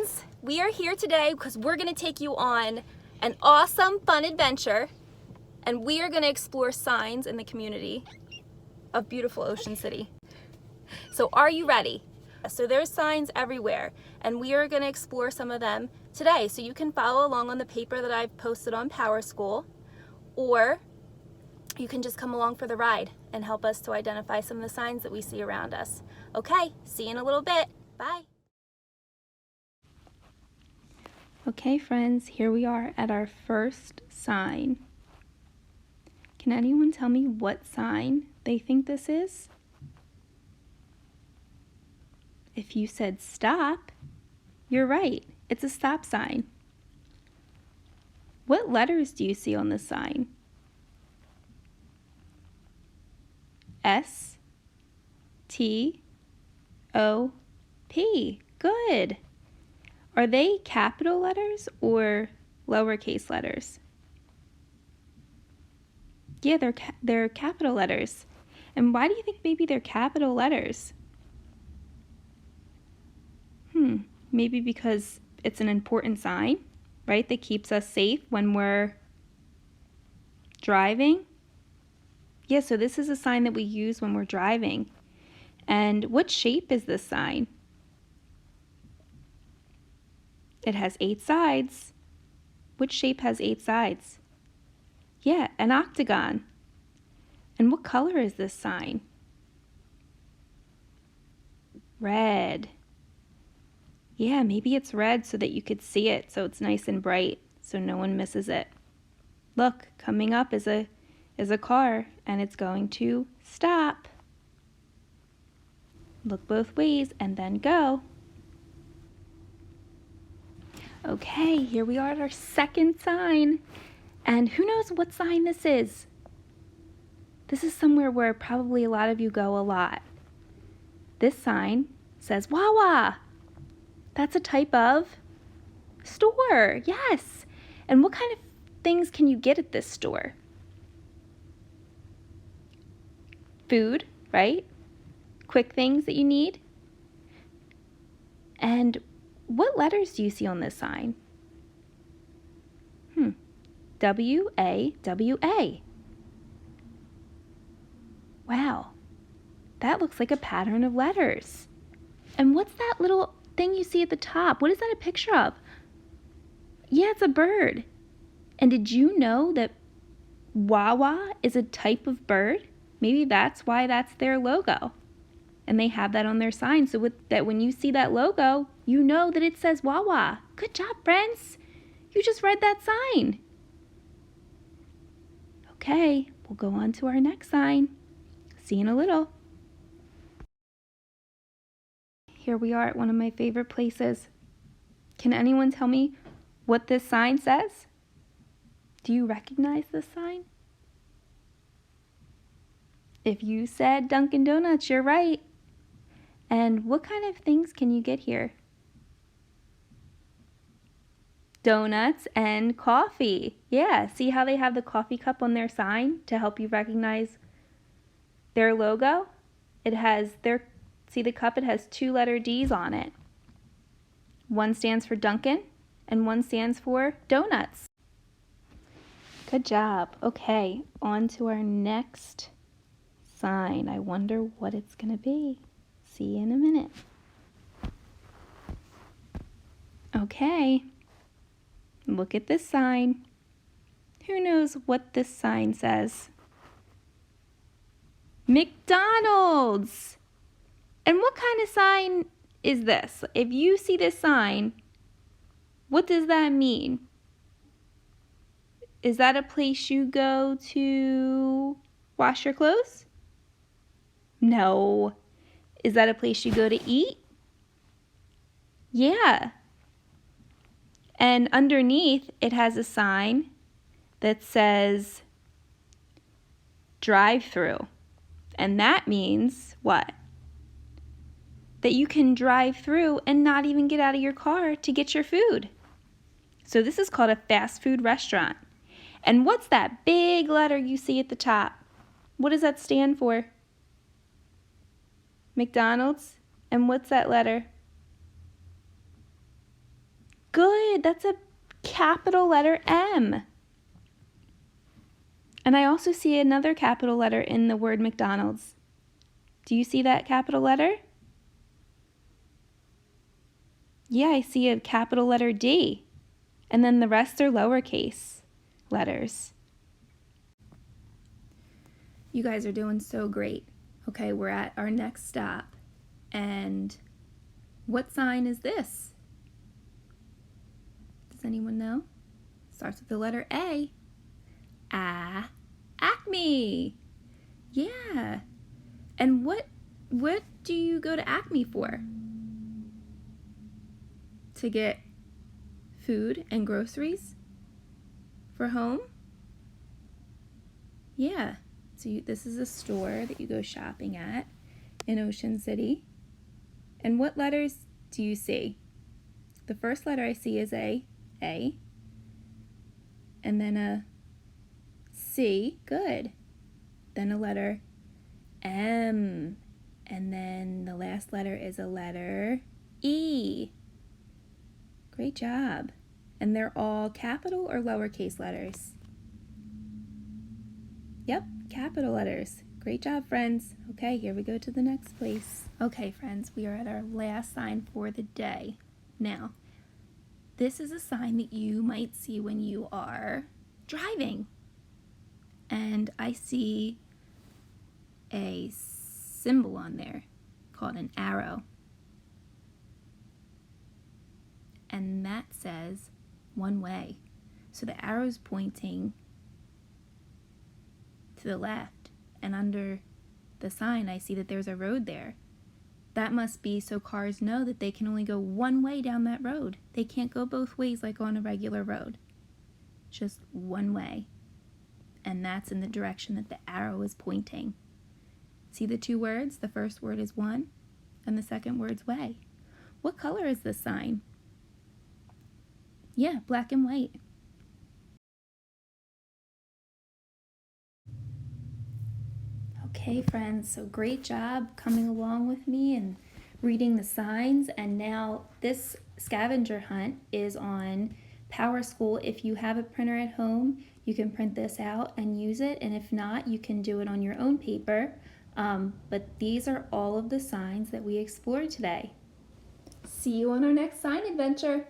friends, we are here today because we're going to take you on an awesome, fun adventure, and we are going to explore signs in the community of beautiful Ocean City. So are you ready? So there's signs everywhere, and we are going to explore some of them today. So you can follow along on the paper that I've posted on PowerSchool, or you can just come along for the ride and help us to identify some of the signs that we see around us. Okay, see you in a little bit. Bye. Okay friends, here we are at our first sign. Can anyone tell me what sign they think this is? If you said stop, you're right. It's a stop sign. What letters do you see on this sign? S, T, O, P. Good. Are they capital letters or lowercase letters? Yeah, they're capital letters. And why do you think maybe they're capital letters? Maybe because it's an important sign, right? That keeps us safe when we're driving. Yeah, so this is a sign that we use when we're driving. And what shape is this sign? It has 8 sides. Which shape has 8 sides? Yeah, an octagon. And what color is this sign? Red. Yeah, maybe it's red so that you could see it, so it's nice and bright, so no one misses it. Look, coming up is a car, and it's going to stop. Look both ways and then go. Okay, here we are at our second sign. And who knows what sign this is? This is somewhere where probably a lot of you go a lot. This sign says Wawa. That's a type of store, yes. And what kind of things can you get at this store? Food, right? Quick things that you need. And what letters do you see on this sign? W-A-W-A. Wow, that looks like a pattern of letters. And what's that little thing you see at the top? What is that a picture of? Yeah, it's a bird. And did you know that Wawa is a type of bird? Maybe that's why that's their logo. And they have that on their sign, so that when you see that logo, you know that it says Wawa. Good job, friends. You just read that sign. Okay, we'll go on to our next sign. See you in a little. Here we are at one of my favorite places. Can anyone tell me what this sign says? Do you recognize this sign? If you said Dunkin' Donuts, you're right. And what kind of things can you get here? Donuts and coffee. Yeah, see how they have the coffee cup on their sign to help you recognize their logo? It has see the cup, it has 2 letter D's on it. One stands for Dunkin' and one stands for donuts. Good job. Okay, on to our next sign. I wonder what it's gonna be. See you in a minute. Okay, look at this sign. Who knows what this sign says? McDonald's! And what kind of sign is this? If you see this sign, what does that mean? Is that a place you go to wash your clothes? No. Is that a place you go to eat? Yeah. And underneath, it has a sign that says drive-through. And that means what? That you can drive through and not even get out of your car to get your food. So this is called a fast food restaurant. And what's that big letter you see at the top? What does that stand for? McDonald's. And what's that letter? Good, that's a capital letter M. And I also see another capital letter in the word McDonald's. Do you see that capital letter? Yeah, I see a capital letter D. And then the rest are lowercase letters. You guys are doing so great. Okay, we're at our next stop. And what sign is this? Does anyone know? Starts with the letter A. Acme. Yeah. And what do you go to Acme for? To get food and groceries for home? Yeah. So this is a store that you go shopping at in Ocean City. And what letters do you see? The first letter I see is A. And then a C. Good. Then a letter M. And then the last letter is a letter E. Great job. And they're all capital or lowercase letters? Yep, capital letters. Great job, friends. Okay, here we go to the next place. Okay, friends, we are at our last sign for the day. Now, this is a sign that you might see when you are driving. And I see a symbol on there called an arrow. And that says one way. So the arrow's pointing to the left, and under the sign I see that there's a road there. That must be so cars know that they can only go one way down that road. They can't go both ways like on a regular road. Just one way. And that's in the direction that the arrow is pointing. See the two words? The first word is one, and the second word's way. What color is this sign? Yeah, black and white. Okay, friends, so great job coming along with me and reading the signs. And now this scavenger hunt is on PowerSchool. If you have a printer at home, you can print this out and use it. And if not, you can do it on your own paper. But these are all of the signs that we explored today. See you on our next sign adventure.